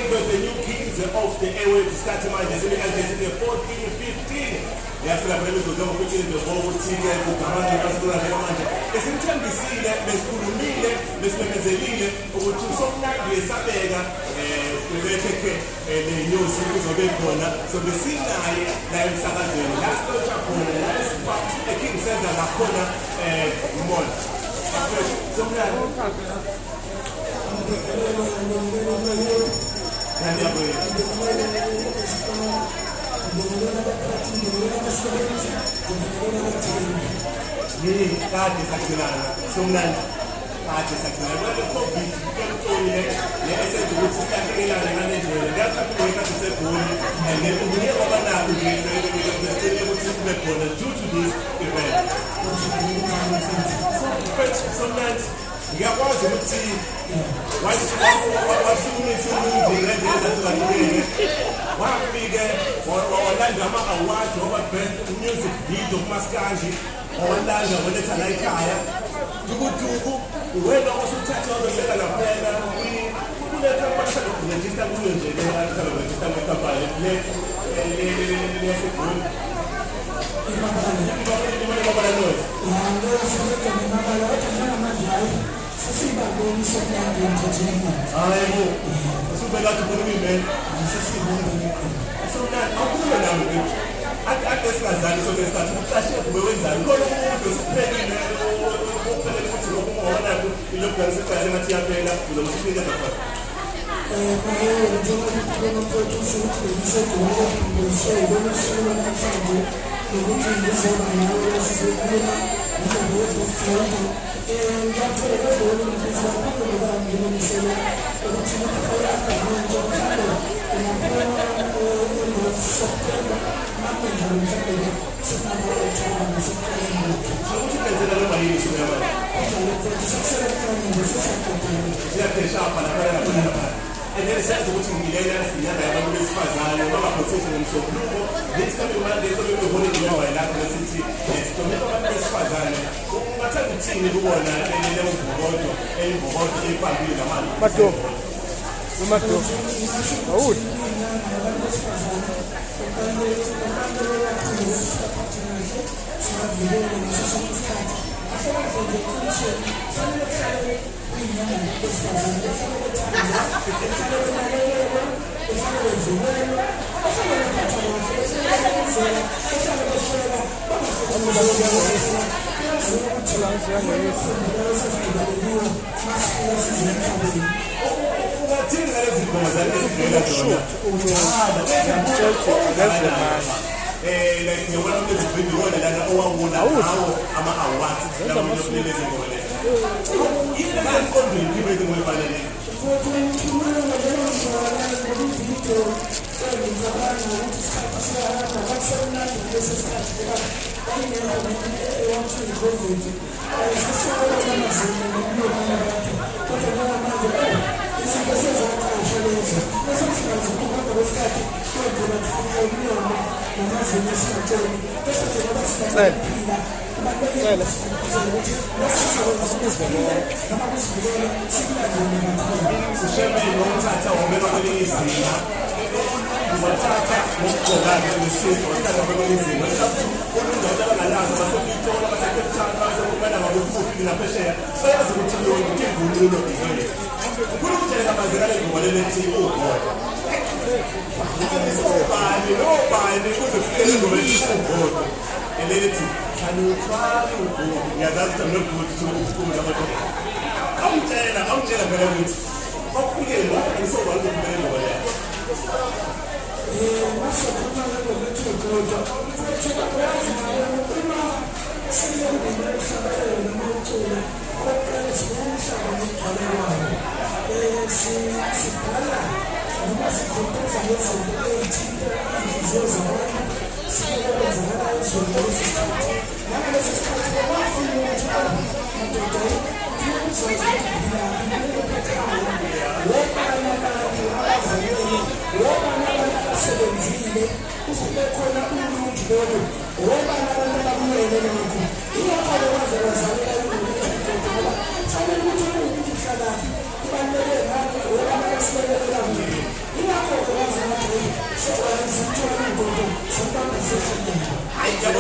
because the new kings of the airwaves starting manje sebekanjethile 14-15 yafika phela uzozama ukuthi the whole team kugamanga basibona nje manje esithembisile besikhulumile besimemezelile ukuthi usomnandi esabeka kubekeke le news kuzobe khona so besinaye la emsakazweni la siqoqa khona la esibathi eking senza lakhona mall somnandi kade sakhulana somnandi kade sakhulana le covid kemtoni le esenza ukuthi siyakelana ngalendlela ngiyathatheka sisebhoni and then ubuye abanako nje besicela ukuthi kube khona due to this event somnandi ngiyakwazi ukuthi wasukumisa umuntu ngendlela ezahlukene wafike walanda ama-awards waba best music video kumaskandi walanda waletha la ekhaya dukuduku wena osuthatha wabeka laphela kuletha amashalojista kuyo nje lesalojista mekampani lesegoli hayibo usubeka tukhuluma imene akesingazali sonke isikhathi ukuqashe kube wenzani khona umuntu osiphelile okuphele futhi ngokumbona ilokhu siqashe ngathi yaphela uzobe usinikeza khona and then senza ukuthi ngilela sinyanga yabantu besifazane bangaphothisi ngomsombuluko lethi kambe manje sobe ubone ngeyawa lapho lesithi sitomeka abantu besifazane ungathanda ukuthini kubona le mvukodo eyimvukodo ephambili ngamanje mato awuthi like one of the video that owawona nawo ama-awards lawo yokulele zingole yini lezinkondweni people ezingolfanele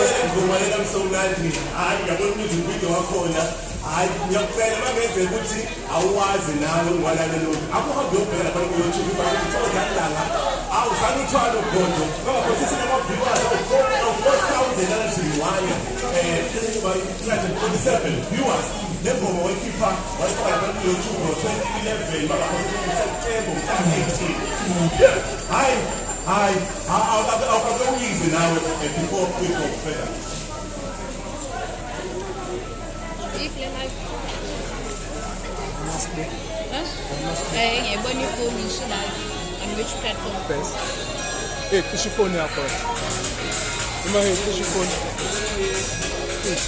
ngizomwalela msongadini hayi yabona music video wakhona hayi ngiyacela mangenzeka ukuthi awazi nawe ngwalana lokho akuhambe uyobheka lapha ku YouTube ibani Thokozani Langa awusana uthwala ugondo ngoba phose sinama viewers of 4,001 by 47 viewers lengoma wayikhipha wayifaka lapha ku YouTube ngo-2011 baba September 2018 hayi awukakuyizi nawe before we go further. Ngiyabona ifoni ngishilayo on which platform? Best. Hey, push your phone up. Mahewu, push your phone. Push.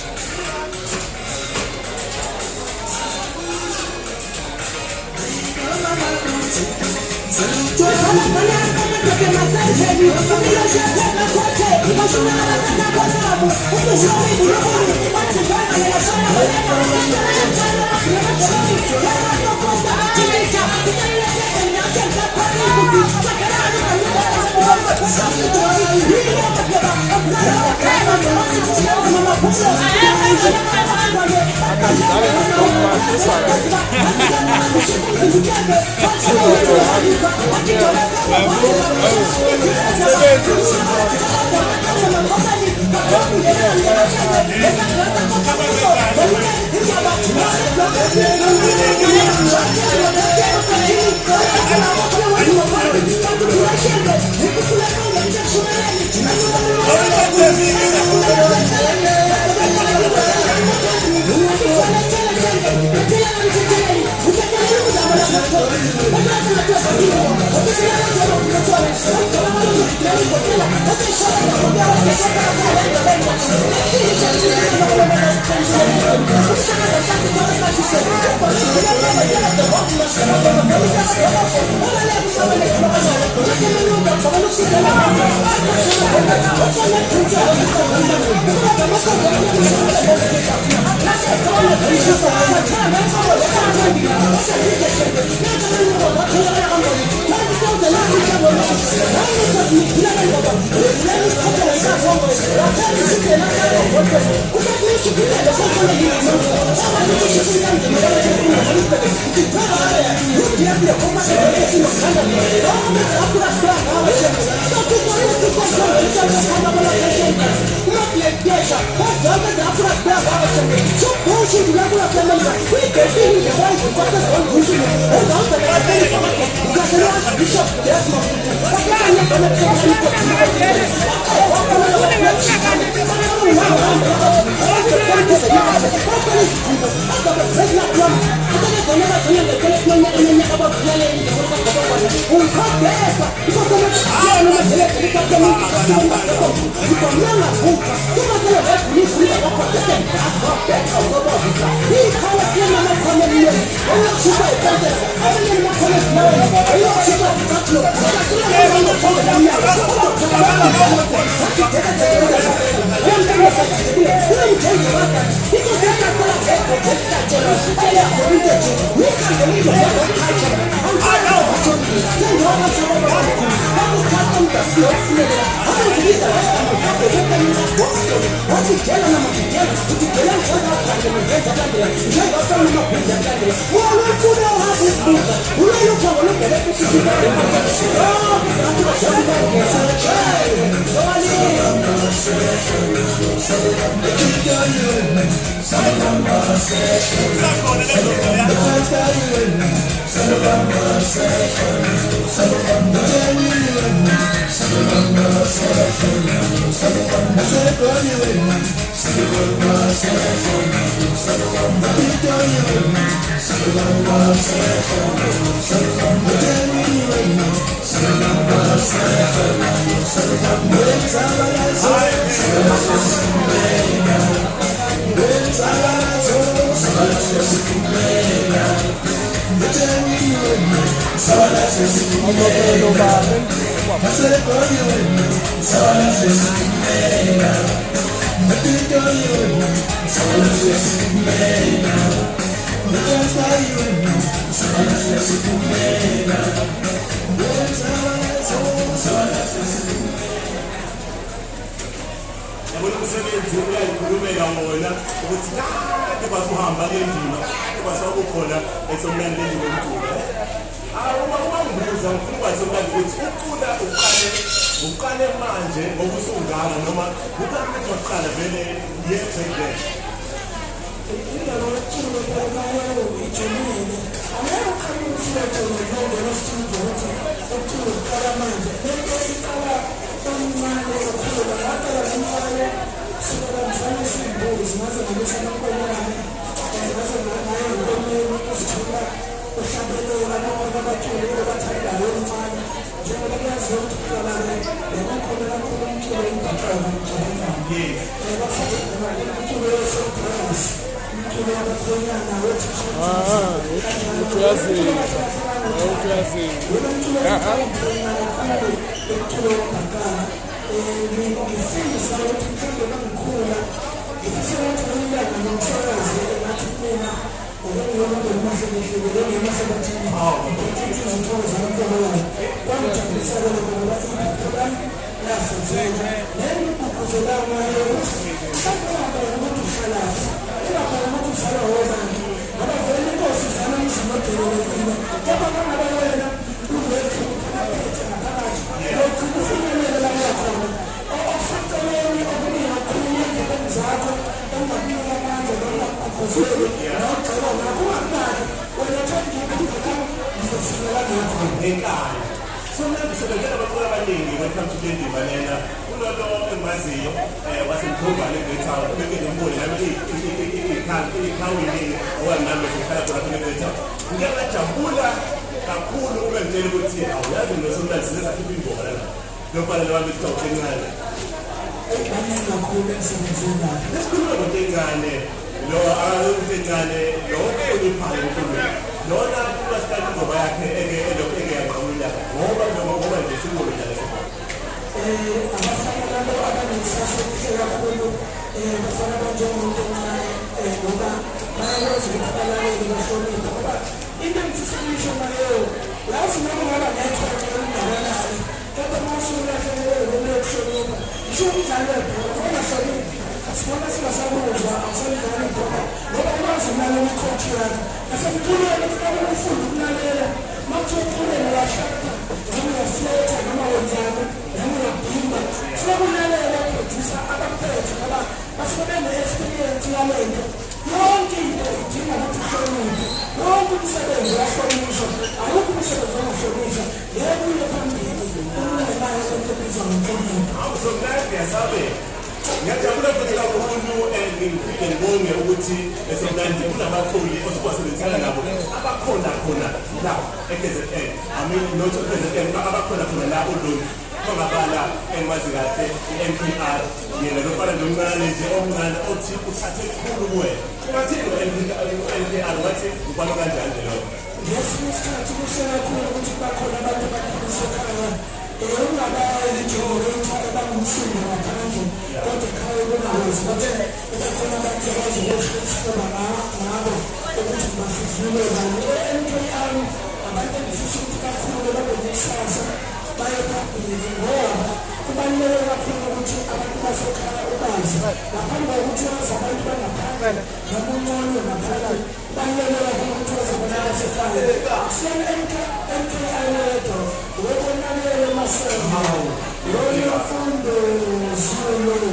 Yabona umsebenzi umsebenzi uyayikhulumela wona ukuthi kade basuhamba kendima basakukhona esomlando lendima omculo awubangibuza ngifuna ukwazi umlando ukuthi uqale manje ngoba usungana noma uqale ukuqala vele yenzeke indaba yokuculo phela ijulile angeke uqale umthetho ngendlela studio ukuthi uculo uqala manje lento iqala omncane kakhulu ngaqala ngomfana sibona mfana simbuzi ngaze ngokuthi amakhonyane ngaze ngaye ngomeni usithola uhlabelela noma abathule abathandayo omncane njengoba kuyaziwa ukuthi kuqala nekukhona kakhulu umculo imbathayo njalo bafake umculo wesoprasi umculo wabakhonyana ngifundisa ukuthi mhlawumbe bangikhula ngifisa ukuthi ngiyilanga nomsakazi engathi mina ngokungiyomuntu emahlelehlele ngemahlabathini Thokozani kwangijabulisa lokho ngoba impupho lami lafuzeka nengigqugquzelanga sakhona ukuthi uhlalaphi engakhona ukuthi uhlala wobani ngoba vele inkosi izana umzima odelelekile kepha kangabe wena uwethu aphethe ngaphakathi lokhu kufinyelela la yakhona okufaneleni okuningi kakhulu endleleni zakho engakunika amandla noma kugqugquzele nogxeka ngakho ungakunaki wena thandikubhekana ngizofinyelela ngakho enkaya sonabisebenzela abaculi abaningi welcome to le ndima lena kulolo engimaziyo wasemkhomane eGreytown ubeke nemboni nami ikhawini owanami esikhala khona kule Greytown ngiyajabula kakhulu ube ngitshela ukuthi awuyazi nosomlando sinesakhipha ingoma lana lomfana wami sitawukencane kaningi kakhulu emsebenzini lapho lesikhuluma ngokencane lo akencane lo okhuluphayo umfundisi lona kubasikhathi ngoba yakhe eyanqamula ngoba nje singolo njalo abafana labo abanesasa elihle kakhulu bafana banjengomuntu omncane ngoba bayakwazi ukuthi balalele bahloniphe ngoba into engifisa Mahewu yazi noma ngaba nekhono elingakanani kepha uma usulahlekele noma ukuhlonipha ngisho umdlalo webhola ongahloniphi asibona singasabuzwa awusamdlali ibhola ngoba ukwazi ukulalela ikhothi yakho nasemculweni kufanele ufunde ukulalela uma kuthiwa emculweni uyashada noma uyafletha noma wenzani noma uyabhimba kufanele ulalela producer abaphethe ngoba basuke bene-experience yalento yonke into idinga ukuthi uhloniphe wonke umsebenzi uyahlonishwa awukho umsebenzi ongahlonishwa ngeke uye phambili ungenayo lento ebizwa ngenhlonipho awusomnandi ngiyasabela ngiyajabula futhi kakhulu ngifike ngibonge ukuthi esomnandi kunabaculi osibasebenzisana nabo abakhona khona la e-KZN not KZN abakhona khona la uLungi ongabala engimazi kahle i-NPR yena lofana nomncane nje omncane othi uthathe kukhulu kuwena ungathini ngo-NPR wathi ubalo kanjani lo ngesinye isikhathi kuhle kakhulu ukuthi bakhona abantu abakholisa ekhaya ungabayi njengokuthi abangumfundi ngaphandle kodwa ekhaya kunawazi ukuthi bakhona abantu abazokuhlisela ngabo ukuthi bafuzule kanye e-NPR abantu engifisa ukuthi kakhulu babe nekusasa baye phambili ngoba kubaluleke kakhulu ukuthi abantu basekhaya ubazi ngaphambi kokuthi wazi abantu bangaphandle nabuncane ngaphakathi kubaluleke kakhulu ukuthi wazi abantu basekhaya siyena NPR yedwa wekonakele maSL.V loyo mfundo zulu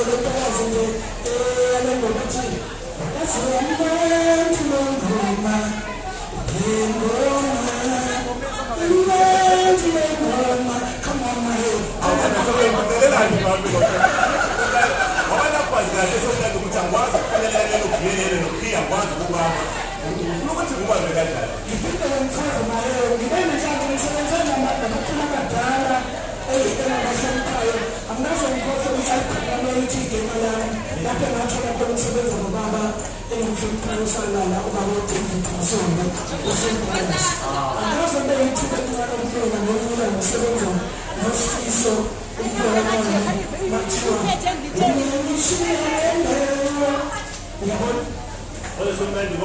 lokwazi nje ngokuthi yaziwamuntu longoma come on Mahewu awunasokuyibuzelelani babi awalakwazi kahle esomlando ukuthi angikwazi ukufanelekele nokubuyelele nokuphiya ngikwazi ukubamba ukuthi ngikwazi kanjani ngifike ngimchaza Mahewu ngibe nenhlanhla ngisebenzela nabaculi abadala engibahloniphayo anginazo ngikhohlwe ukuthi alikhonamenti igama lami lapho engathola khona umsebenzi ngobaba engimhloniphayo usalala ubaba uDavid Masongo usemphakathi anginazo nto engithibe kumana kumina ngokunika ngosebenza nosifiso umphakathi mathiwa ngishiyele uyabona olesomlando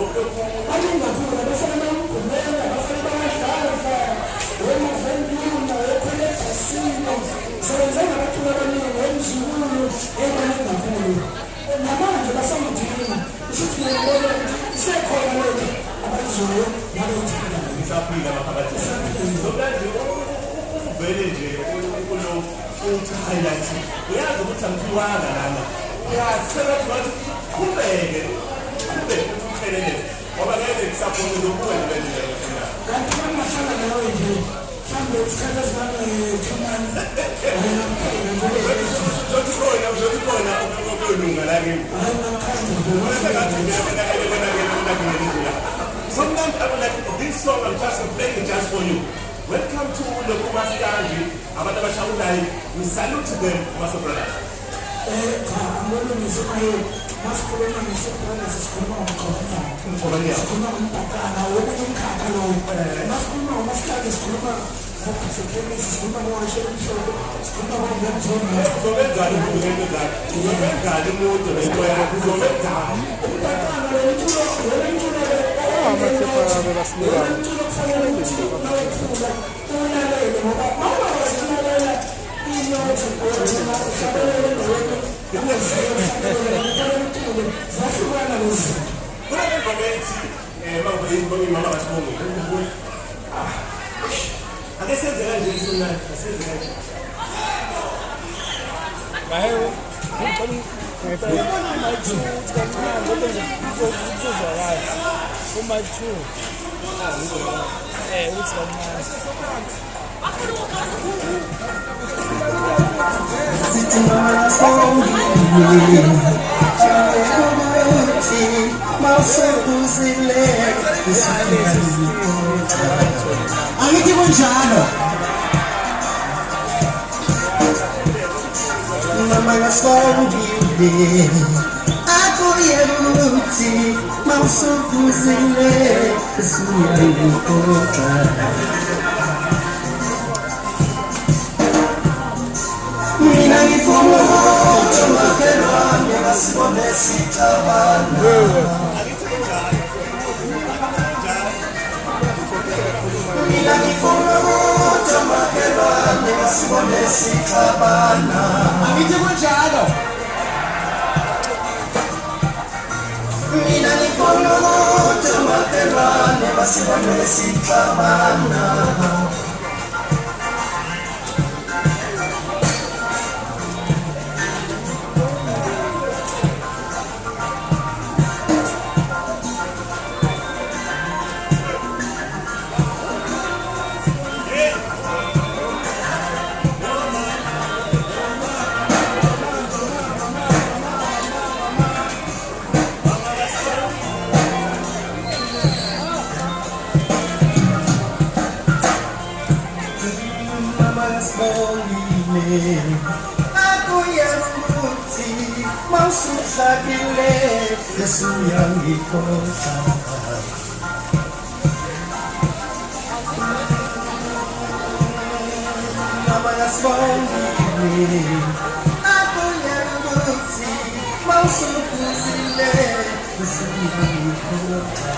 bathi ngakhona bafana umgumela bafana bayadlala wena venduna wekhwelethasino sebenze ngabaculi abaningi wemzukulu ebanengakhulu uvele nje kulo uthi highlight uyazi ukuthi angiphiwanga lana uyasebenza ngathi qhubeke uphelele ngoba ngeke ngisaphote lokuwenza leyo kanti mangahlala nawe nje mhlawumbe isikhathi esingane-2 months uzokhona okulunga la kimi sometimes I would like this song I'm just playing it just for you. Welcome to Mahewu Mbatha. Abantu abashawulayo, we salute them, Master Brothers. cha angibona ngisemayo masikhuluma ngesobrana sisikhuluma Ngokubani sikhuluma ngombhaqana wokunye umkhakha lowo masikhuluma ngomasikade sikhuluma ngokusekhemisi sikhuluma ngowashela umhlolo sikhuluma ngomzomba uzobenzani umuntu ngento zakhe uzobenzani umuntu ngento yakhe uzobenzani umbhaqana lomculo amathepha abasinika kufanele ukuthi mawethula ulalele ngoba mawungawasilalela inothi zahlukana lezi kunalemva bethi mama kasibonge ake senze kanje isimnandi asenze kanje Mahewu ngicela uma-2 kancane kodwa nje kuzozwakala uma-2 ukuthi kancane Sithi masongile ukuthi mawusebuzile angithi kunjalo mama ngasongile akuye ukuthi mawusebuzile siyayikota mina ngifuna ukuthi makhelwane basibone sitabana mina ngifuna ukuthi makhelwane basibone sitabana angithi kunjalo mina ngifuna ukuthi makhelwane basibone sitabana akuya ukuthi mawusuhlakile Yesu uyangikhohlisa mama yasibongile akuya ukuthi mawusuphuzile Yesu uyangikhohlisa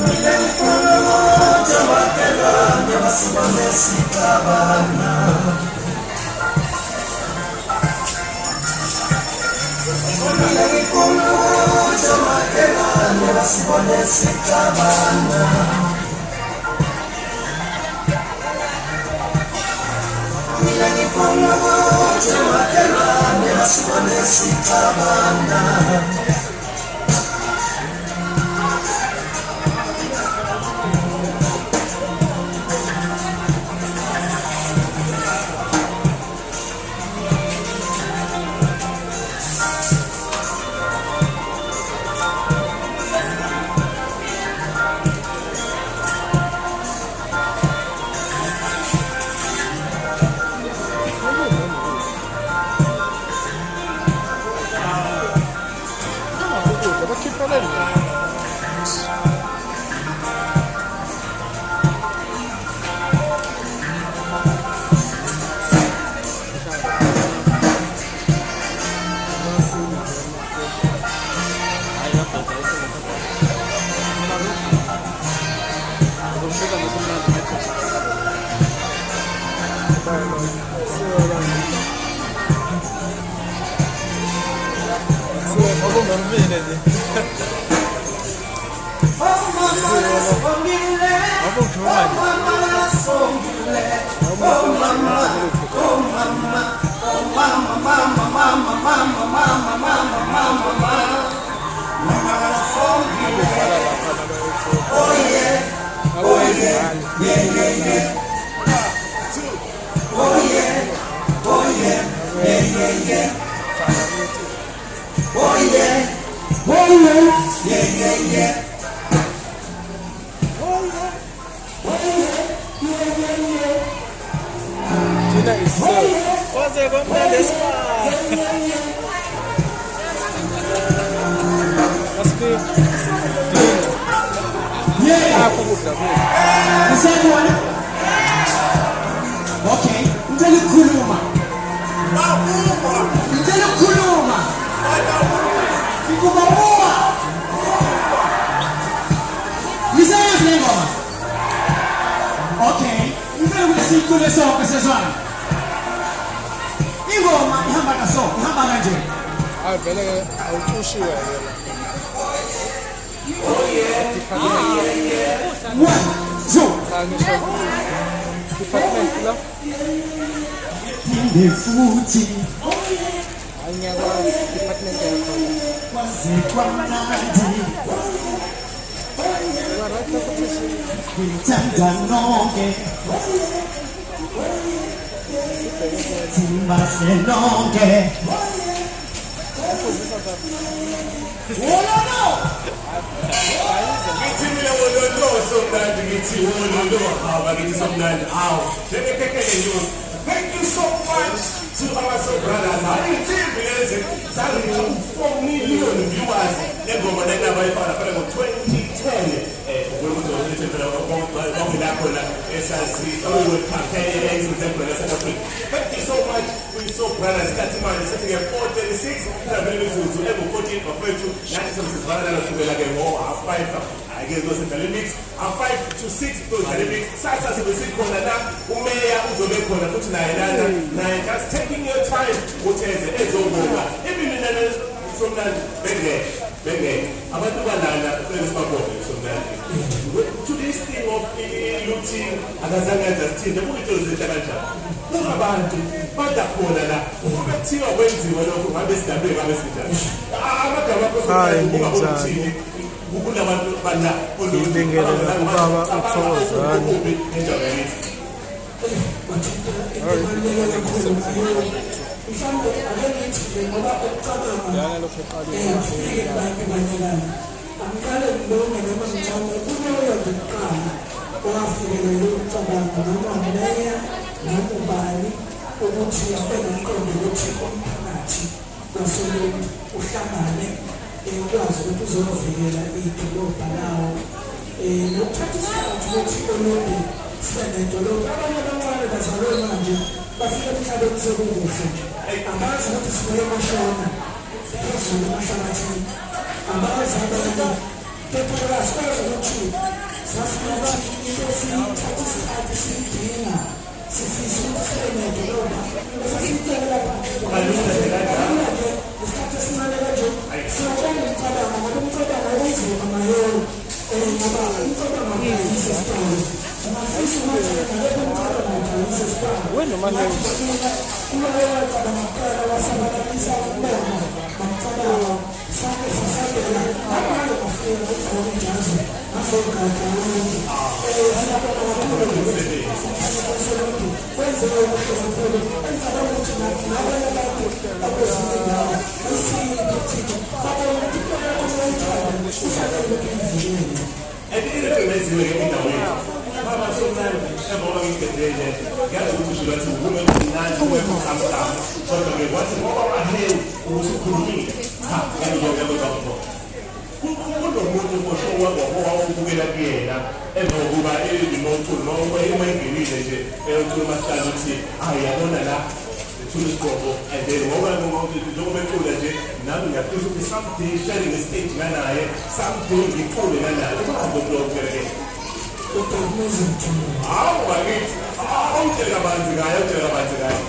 mina ngifuna ukuthi makhelwane basibone sitabana mina ngifuna ukuthi makhelwane basibone sitabana mina ngifuna ukuthi makhelwane basibone sitabana Tina is so. What's it going on this must be Okay, mteli kuluma. Mteli kuluma. Kukubaua. Nisaya ngoma. Okay, mteli kusikule soka sezwana. Ingoma ihamba kaso, ihamba kanje. vele awuqushiwe yena. One, two. Ngisho department la Futhi anyakwazi department yakho. wazikwamnandi Warata futhi ngithanda nonke simbahle nonke Ngithi mina wololo somnandi ngithi wololo haba ngithi somnandi awu njengekekele nje. Thank you so much to our soul brothers. Ayithimbi lezi sangithi 4 million viewers lengoma lendaba ifana phela ngo-2010 ukuthi phela bonke khona S.L.V campaign eyenziwe South Africa. Thank you so much to soul brothers. Isikhathi manje sithinge 4:36 phela imizuzu engu-14 bafethu nathi sesivana kusukela-ke ngo-5 akezosendlala imix 5 to 6 todlala imix sasa sibe sikhona la umeya uzobe khona futhi naye lana naye just taking your time ukuthi eze ezobonga ibinina somnandi bengeke abantu balana sesibabonge somnandi today's thing of looting akazange ajusthinde ukuthi uzenza kanjani abantu badakhona la uma kuthiwa kwenziwa lokho ngabe sidabeke ngabe sinjani amagama akho sokuthini ukulabantu bala Ngibingelela ubaba uThokozani. Angikale ngibonge noma ngicabanga kuloyo kuqala owafikelele ukucabanga noma umeya noma ubani ukuthi abenomqondo ukuthi umphakathi wasolweni uhlangane ukwazi ukuthi uzovikela idolobha lawo nokuthatha isikhathi ukuthi olonde sibe nedolobha abanye abancane bazalwe manje bafike emhlabeni sekukuhle nje abazi ukuthi sibuye emashona phezulu emashlabathini abazi abanye kepha sikwazi ukuthi sasifuna into esiyithatha isikhathi siyidinga sifisa ukuthi sibe nedolobha esasiyitshela lapha isikhathi esincane kanje siyabona umcabango ngoba umcabango wenzima Mahewu ngoba umcabango awuyise sitolo amafisi umcabango ngeke umcabango awuyise sitolo Wena Mahewu uMahewu wacabanga kuqala wasabalalisa umbono bamcabango sonke sisabela abanye bafika ukufaka ijazi azogada umuntu siyabona kakhulu kwenziwe kuhle kakhulu engicabanga ukuthi nabanye abantu akwezinye indawo esiyiphathile babona ukuthi khona onoyithanda ufanele ukuyivulele Eziwe endaweni baba somnandi ngoba ngigedele yazi ukuthi ushilo wathi ukume mnandi uwekhamkhamu kodwa ke wathi ngoba Mahewu usukhulumile cha ngiyonke lokho kunomuntu oshowa ngokubukela kuyena ngokuba elimoto noma emengenile nje eyothuma sihlala ukuthi ayabona la Tuliskopo and then ngoba njengoba ecula nje nami ngiyafisa ukuthi something sharing the stage nganaye something ngicule nganaye kubantu hawu bakithi awutshela kabanzi ngayo awutshela kabanzi ngayo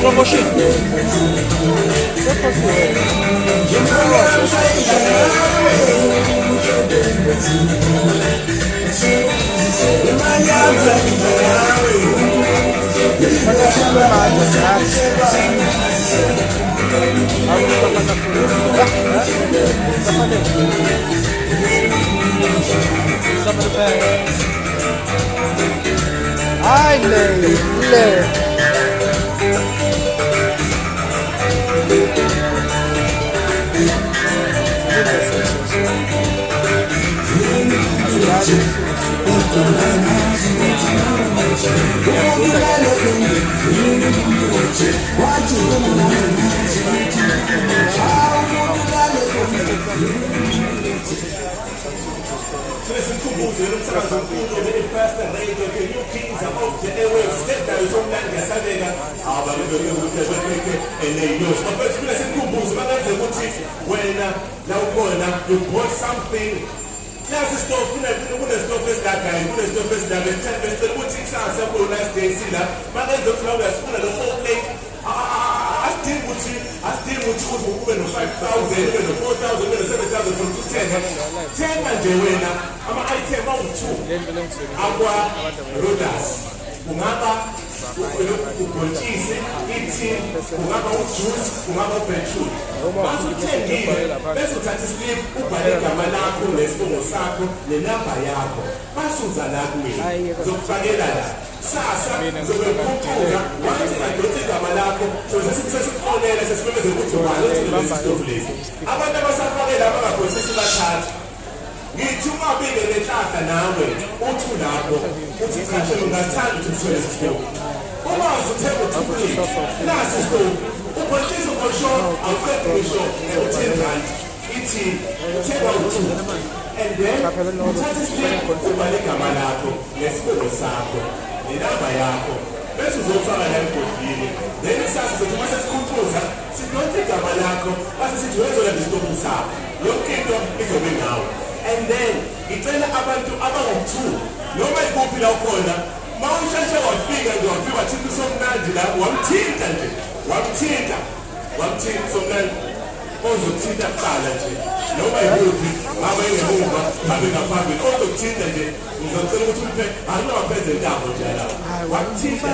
Promotion. Ai, lei. Listen to music, umsakazo mfundo le-Fast Radio ke New Kings of the Airwaves stepdayo somnandi yasadeka abaluleke ukuthi bebeke eneyos bafethu kule sikhumbuzo bangenze ukuthi wena la ukhona you bought something nasi stove kune-stove esidagayo kune-stove esidagayo 10 besicela ukuthi kusasa kulo last day sila bangenze ukuthi la uyasifuna lo-4 asidingi ukuthi ube no-5,000 ube no-4,000 ube no-7,000 from 210 thenga nje wena ama-item awu-2 akwa-rodas kungaba ubhontshisi itin kungaba ujuice kungaba upetrol once uthengile bese uthatha islip ubhale igama lakho nesibongo sakho nenamba yakho basuza la kuwena zokufakela la sasa zobekhuphuka wathi ngidonsa igama lakho sesikufonela sesikwemeze ukuthi walethile abantu abasafakela abangabhonsisi bathathu ngithi ungabike lenhlahla nawe uthi lapho uthi cha shelo ngathanda ukuthi uthole isitofu uma uzothenga uthule nasi isitofu ubhontshisi ukosho awuqedi ngisho u-10 ithi uthenga u2 and then uthatha isitofu ubhale igama lakho nesibongo sakho nenamba yakho bese uzofaka la ebhodini then sasa sithi mase sikhumbuza sidonsa igama lakho base sithi wezola isitofu sakho yonke into izobe ngawe. And then icela abantu abangu-2 noma ikuphi la ukhona mawusheshe wafika nje wafika wathina somnandi la wamthinta nje wamthinta somnandi ozothinta kuqala nje noma ikuphi ngabe ngemuva ngabe ngaphambili ozothinta nje ngizocela ukuthi uphe anginawaphenze intambo nje la wamthinta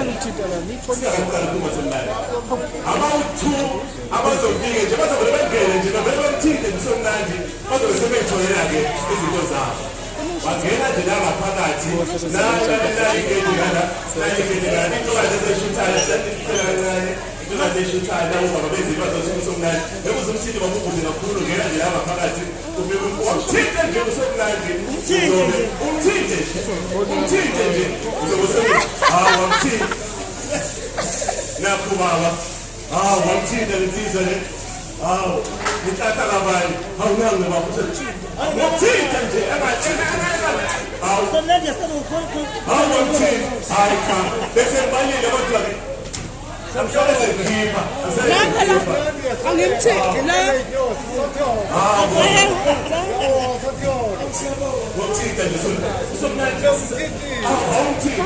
singaqala kuma somnandi about-2 abazofika nje bazovele bengene nje navele bamthinte somnandi bazobe sebeyitholela-ke izinto zabo wangena nje la ngaphakathi nayikenikana intokazi ezeshuthayo kancane intokazi eshuthayo la ubaba bezinto bazosomnandi bekuzumthinte bamubuze kakhulu ngena nje la ngaphakathi wamthinte nje usomnandi umthinte nje uzobe wamthinte nakho baba wamthinte linsizwa le ngithatha kabani awunangi bakuthi wamthinta nje ayikha bese balile kodwa ke samhlala sekhipha angimthindi la wamthinta nje somnandi awumthinte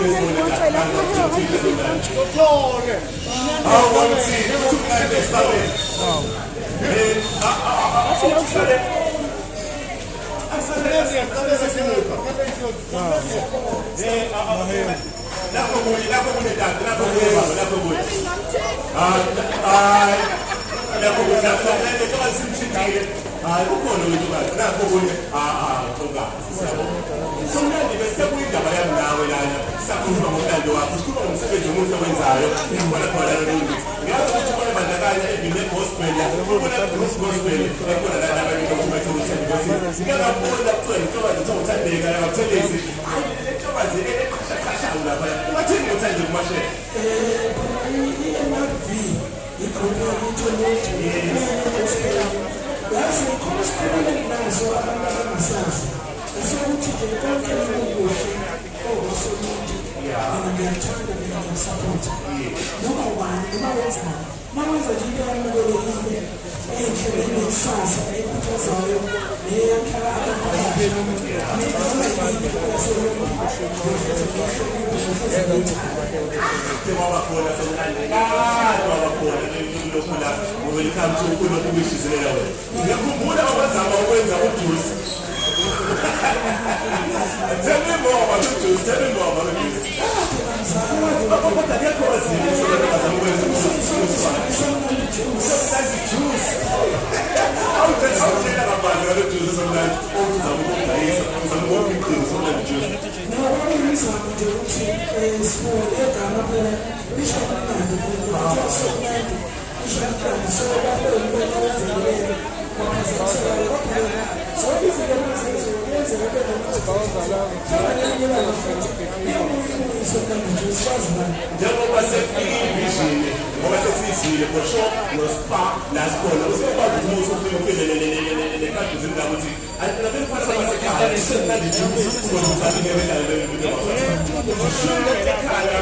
somnandi besekuyindaba yami nawe lana sakhuluma ngomlando wakho sikhuluma ngomsebenzi omuhle owenzayo khona ngazi ukuthi ubandakanya ebhile gospel gospel ekhona lana abantu ukuthi ngiyabona kuthiwa intokazi thothandeka yakuthelezi le ntokazi eqhashaqhashayo lapha wathini uthande kumashela Noma ubani noma wenzani uma wenza nje into eyamukelekile endleleni yekusasa eyikhuthazayo neyakhela wabakhona lokhula welcome to ukulo kubishizelela wena ngiyakhumbula abazama ukwenza ujuice tell me more about the juice kodwa ngekho wazini abazama ukwenza juice awuthetha kabanzi ngalo juice somnandi uzama ukudayisa uzama ukukhiqiza somnandi juice njengoba sekuyivishini ngoba sesizile for sure nospa lasikhona usebakwazi ukuthi ufike lekhathi zindawo ukuthi anabefana basekhaya semnandi juice kodwa ekhaya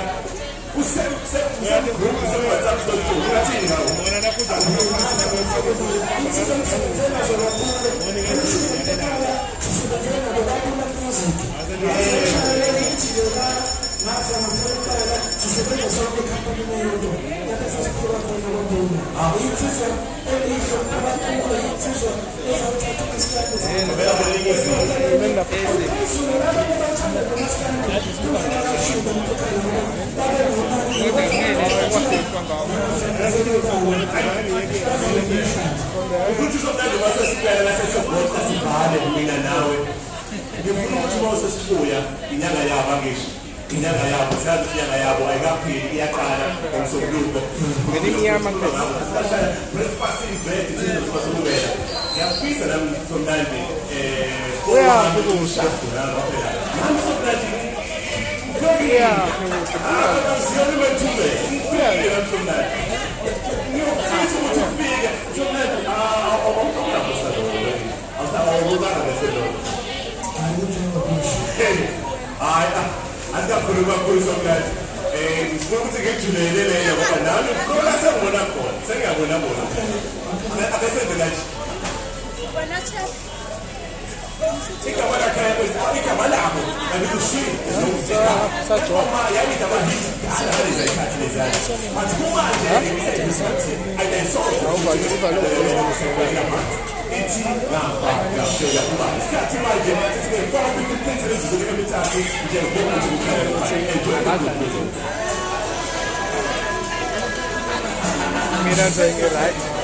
ukuthi somnandi wasesibhela lasesebhoda sibhale mina nawe ngifuna ukuthi mawusesibuya inyanga yabo angisho inyanga yabo sazi inyanga yabo ayikapheli iyaqala ngomsombuluko ngelimnyama breakfast event sizosibasukela ngiyafisa nami somnandi uyakusha nami somnandi asikakhuluma kakhulu somnandi ngifuna ukuthi ngijulele leyo ngoba nami khona sengibona khona sengiyabona bona akesenze kanje igama lakhe igama labo alikushini sajoba yayita abahisi alaliza ikhathi lezana but kumanje ithi ngapha ngashela kuba isikhathi manje singekwazi ukukhetha lezi zinto emithathu njengoba mina saying it right.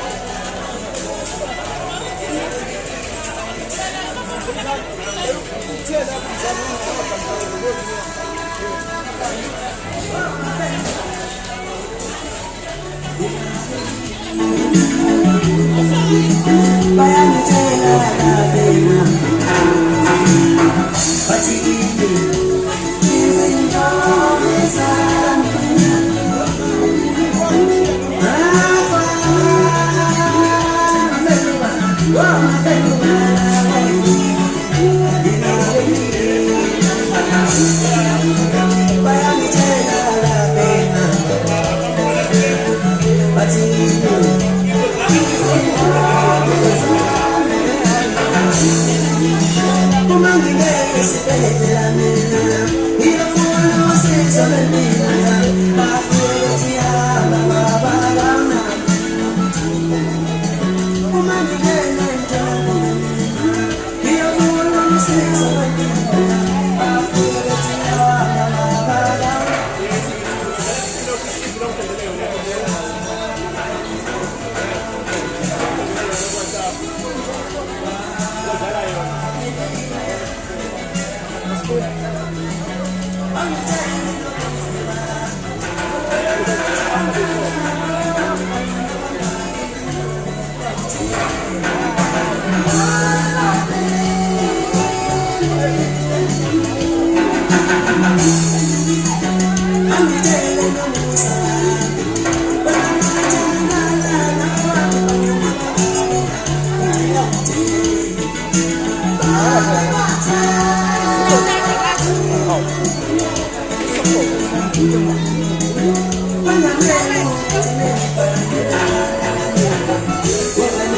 When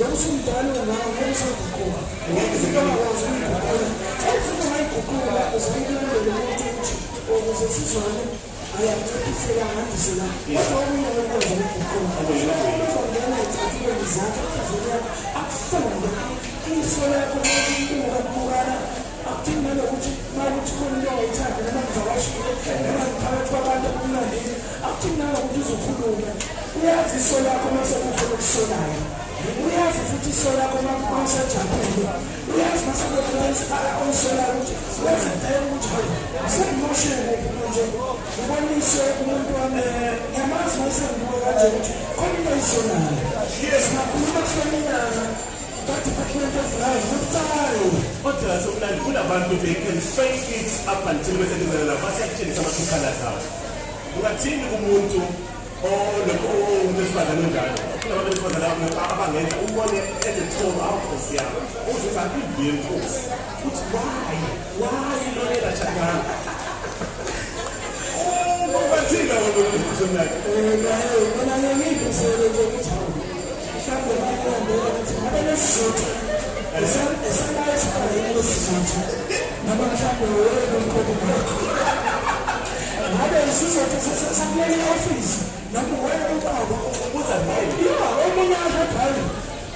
Don't uzayikulandela umuntu ukuthi ukuze sizwane ayamcephisela ahambisela kodwa omunye wenkozo ukukona ezongena zakhe akufana isola yakho ukubukana akudingi nanokuthi makuthi khona into ongayithanda noma ngizawashile noma phakathi kwabantu okumnandile akudingi nanokuthi uzokhuluma uyazi isola yakho masekukhona okusolayo uyazi futhi isola yakho masejabule uyazi masekukhona okusolayo ukuthi uyazidela ukuthi hayi sengimoshele nje ubonise umuntu wami yamazi masengibuke kanje ukuthi khona into ayisolayo singakhuluma kuhloninyana kodwa sokulanda kunabantu they can fake it up until besekenzelela basiyakutshengisa amathukhala zabo ungathini kumuntu umuntu esifazane onjalo kunabantu besifazane abangenza ubone ezithoba awukhosi yabo uzuthi akuyivile inkosi uthi why lonela chakana ubathina wonke mina ngiyibizele nje ukuthi mhlawumbe bayahambela ukuthi ngabe lesizotha esanayo esikhayeni lesizotha noma mhlawumbe wena umkhulu ngabe isizotha sakuleli ofisi noma wena uqaba ubuza naye omunye adlali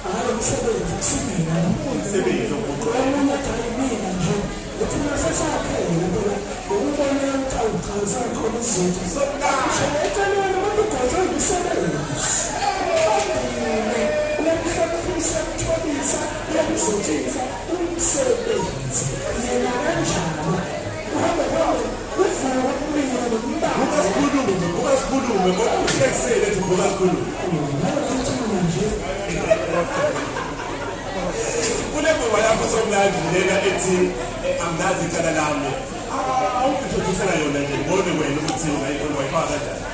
hayi umsebenzi kusimina umsebenzi omunye adlali mina nje ukuthi nasesaphela phela ukubona ukuthi awuchaza khona isizotha sokuqasha eceleni abantu ugoza imisebenzi uyamhlonipha uyamzotshisa umsebenzi yena kanjalo uhambe uvuka kumina nokumbala ukasikhulume ngoba uhlekisele ethi ngokasikhulume kunengoma yakho somnandi lena ethi angazi icala lami awungithothusela yona nje ngibone wena ukuthi wayifaka kanjani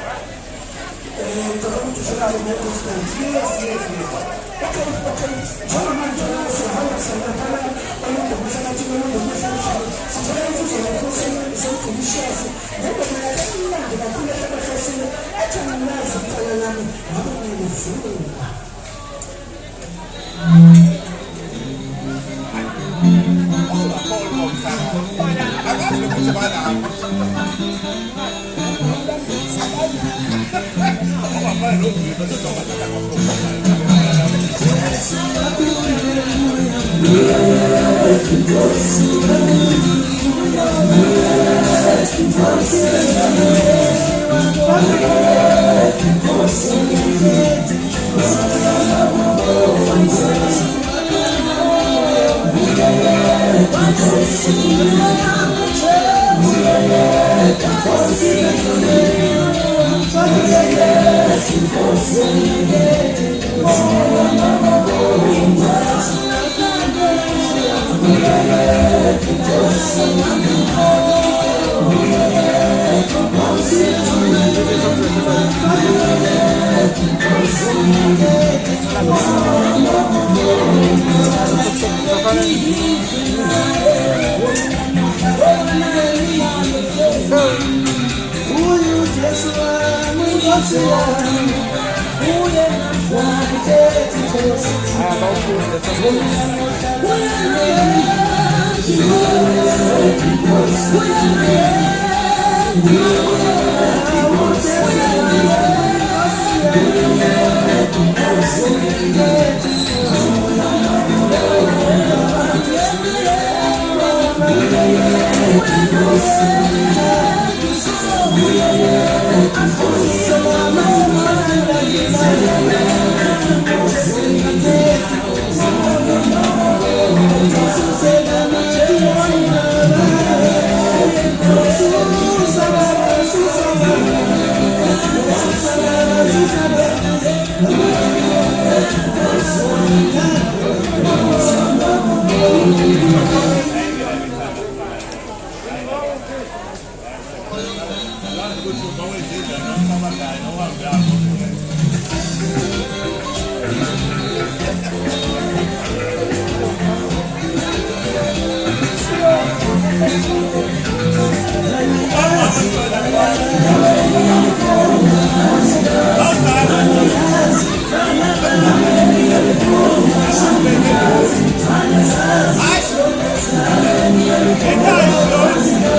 Hey guys,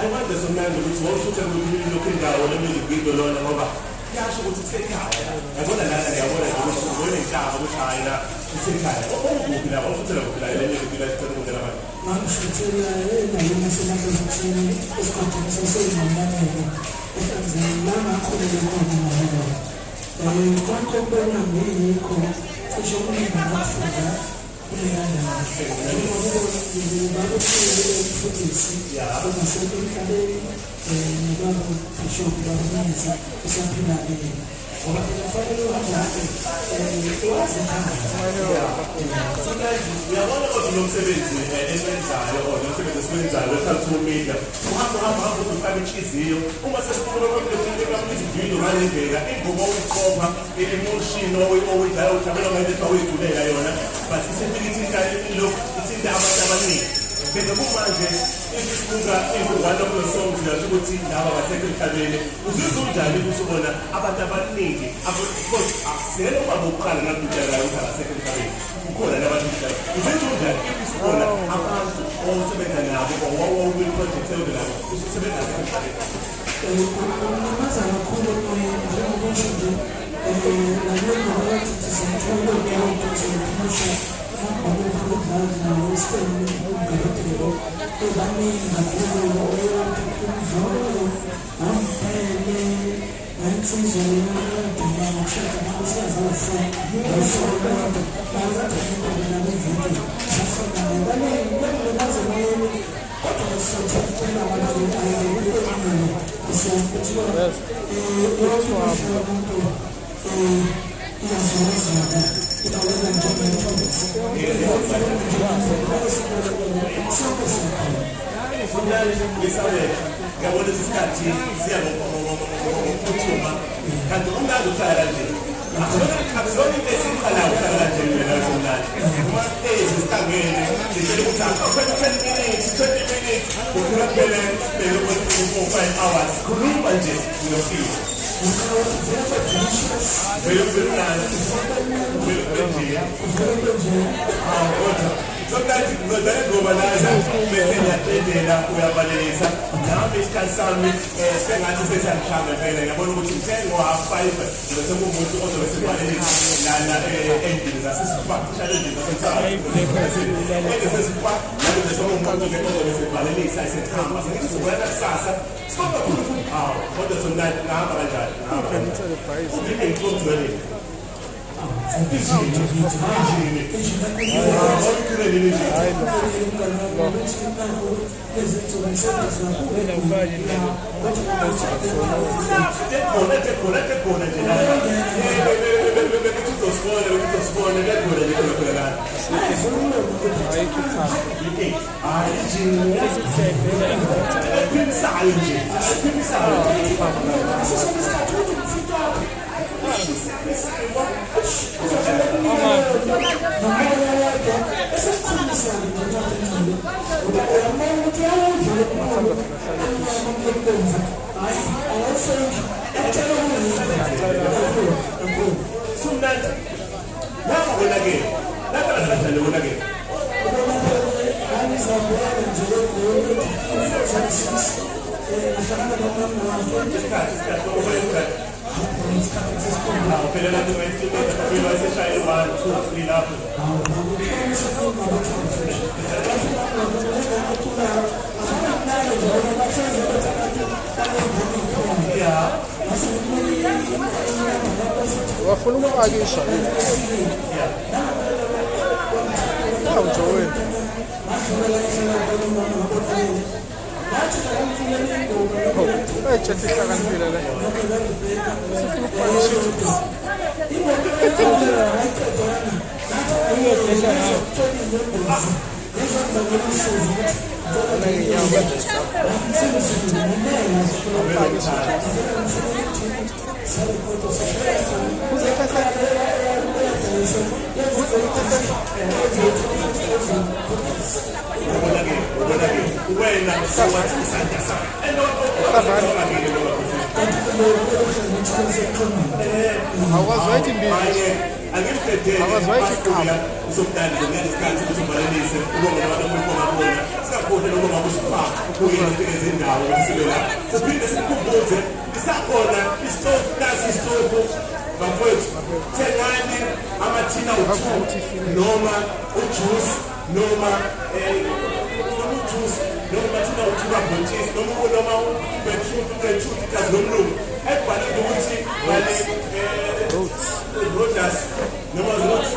I want this man to be also looking down when the big alone and over. Yeah, she would say, I want to land and I want to go to China, to say, oh, I also tell you that I need to be like to the man. I'm sure I must have seen this compensation on that level. Because the Lama couldn't be on the level. The company of me, to show me enough for that. sometimes ngizodala ngobalaza bese ngiyaqedela uyabalelisa nami isikhathi sami sengathi sesiyangihlanga vele ngiyabona ukuthi ngo-half 5 bese kumuntu ozobe sebalelisa lana endlini zasesipa ishale endlini zasesipa nami bese umuntu ozobe sebalelisa esehamba sengizokulela kusasa sibamba khulu futhi hawu kodwa sona ngihamba kanjani wafuna ukupakisha Joel ejethi hlakaniphile le Tengani amathina noma ujuice noma ujuice noma thina uthuka bhontshisi noma betrut kazomlungu ebhalile ukuthi bale Rogers noma roots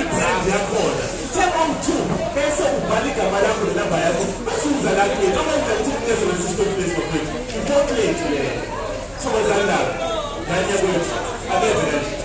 ibrand yakhona thenga bese ubhala igama lakho nenamba yakho bese uza la kuye noma enza ukuthi unesebenzisa isitofu lesibafethu iportrait le Thokozani Langa kanye kwethu abeze kanje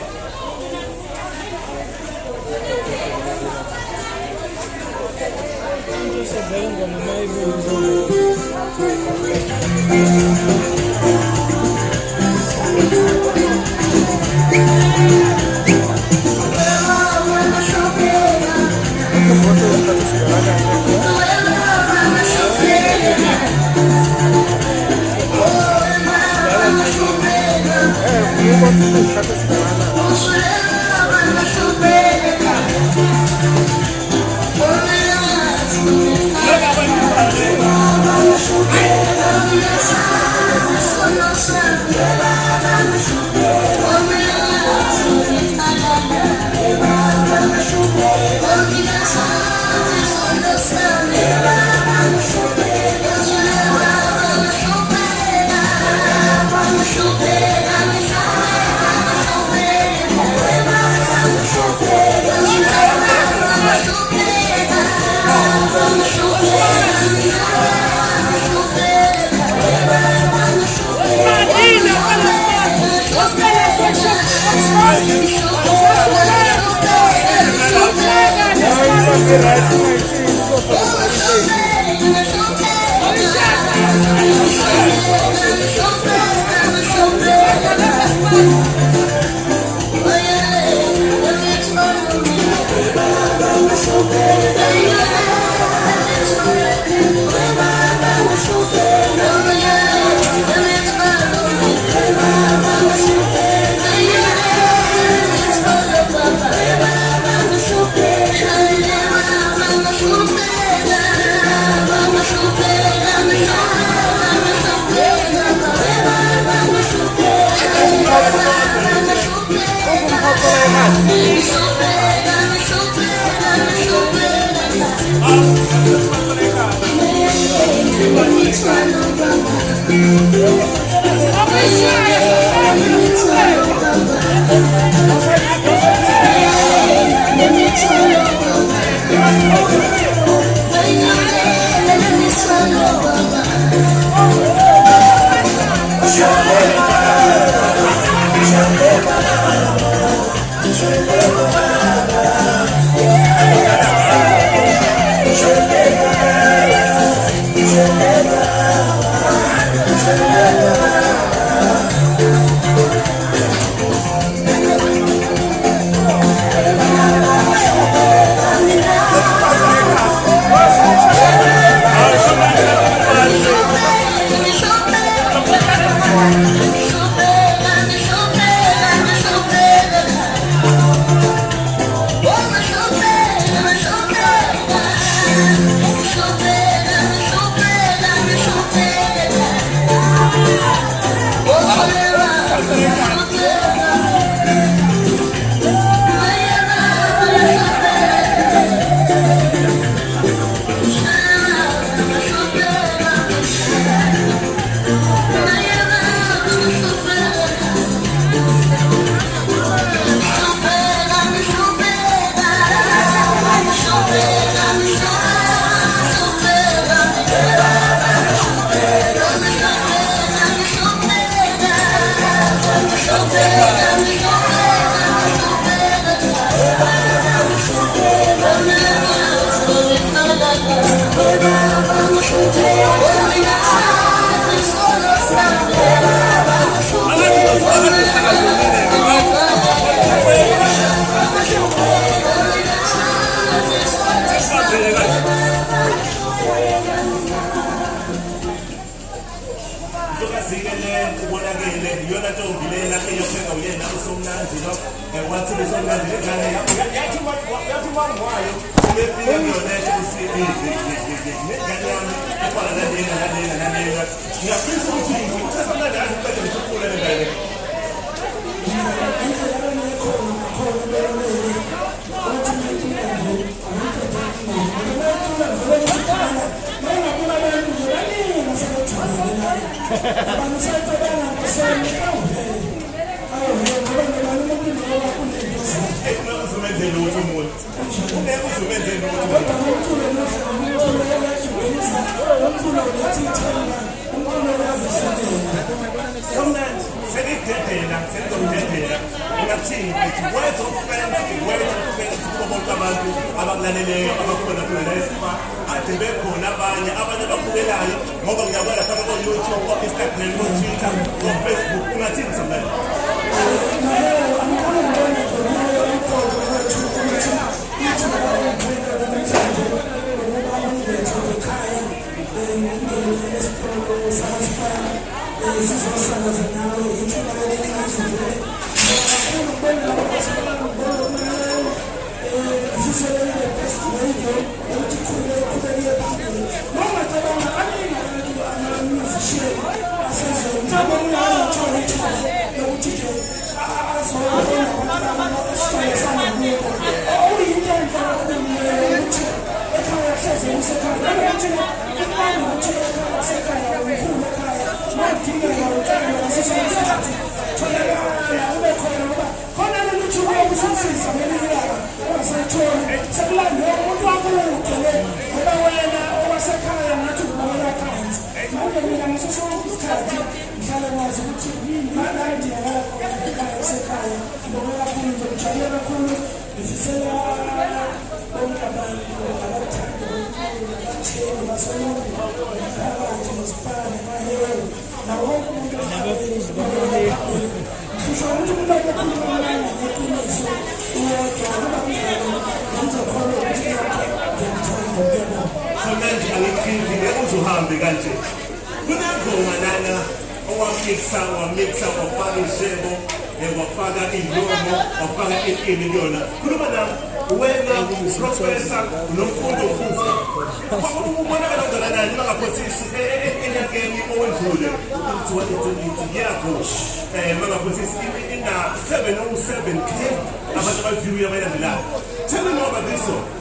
Tell me more about this song.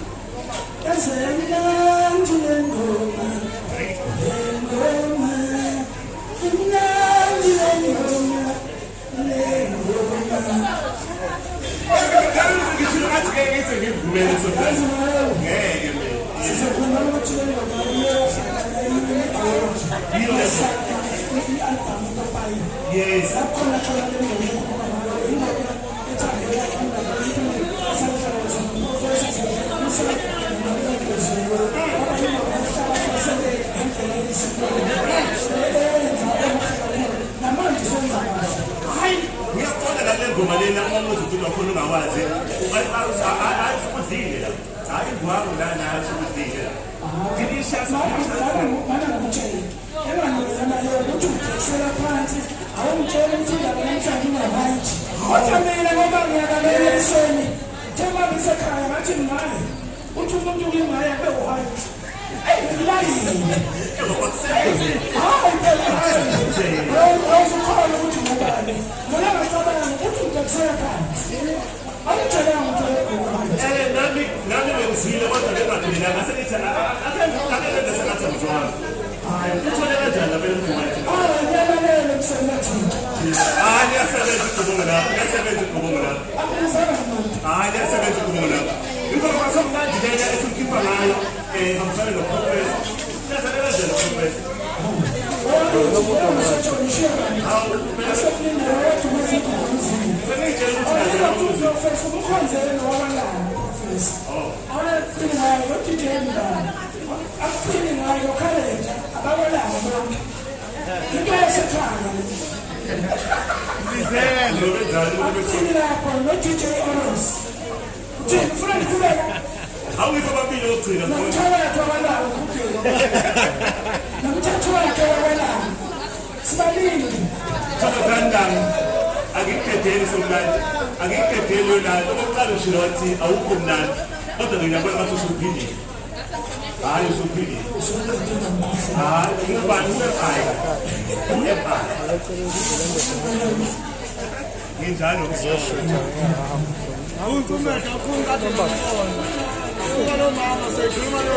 Minutes of this. Yeah, sizokhuluma ukuthi le ndoda iyohlangana eminye yesakha i-albhamu kapayi. Yes. Lakhona thola le ndoda yokuba ngayo indoda ethandela kakhulu abantu asahlala zoprofesa namanje senza kahle. Hayi, ngiyaqonda le ngoma lena uma uzothi ukhona ungawazi. Ayikudlile la. Hayi ngwangu la nayo sikudlile la. Ngilishasa mana ngikutshela enganolana leyo ukuthi uthekisela phansi awungitshela ukuthi indaba namhlanje ungarayithi kodwa mina ngoba ngiyakalela ekuseni thema bisekhaya ngathi ngaye uthi umuntu ulingaye abe uhayi ngilayile awuzukhona ukuthi ngobani ngona ngacabanga ukuthi uthekisela phansi awutshelanga ukuthi nami bengizile kodwa lengadlila ngasethi akenza sengathi mzwana. Hayi, uthole kanjani la phela ngoma? ngiyalalele emsebenzini Hayi, niyasebenza igqomo la. Niyasebenza igqomo la. akuzanga muntu Hayi, niyasebenza igqomo la. Information manje lena esikhipha ngayo ngamfana noprofessor. Niyasebenza kanjani noprofessor? Awukho babili ogcina Thokozani Langa akikudedeli somnandi akikudedeli yona okokuqala ushilo wathi awukho mnandi kodwa ngiyabona ukuthi usuphilile. Hayi usuphilile. Hayi ngubani unephaya nginjalo awuthumela kakhulu kade ngibona uka lo mama seyikhuluma lo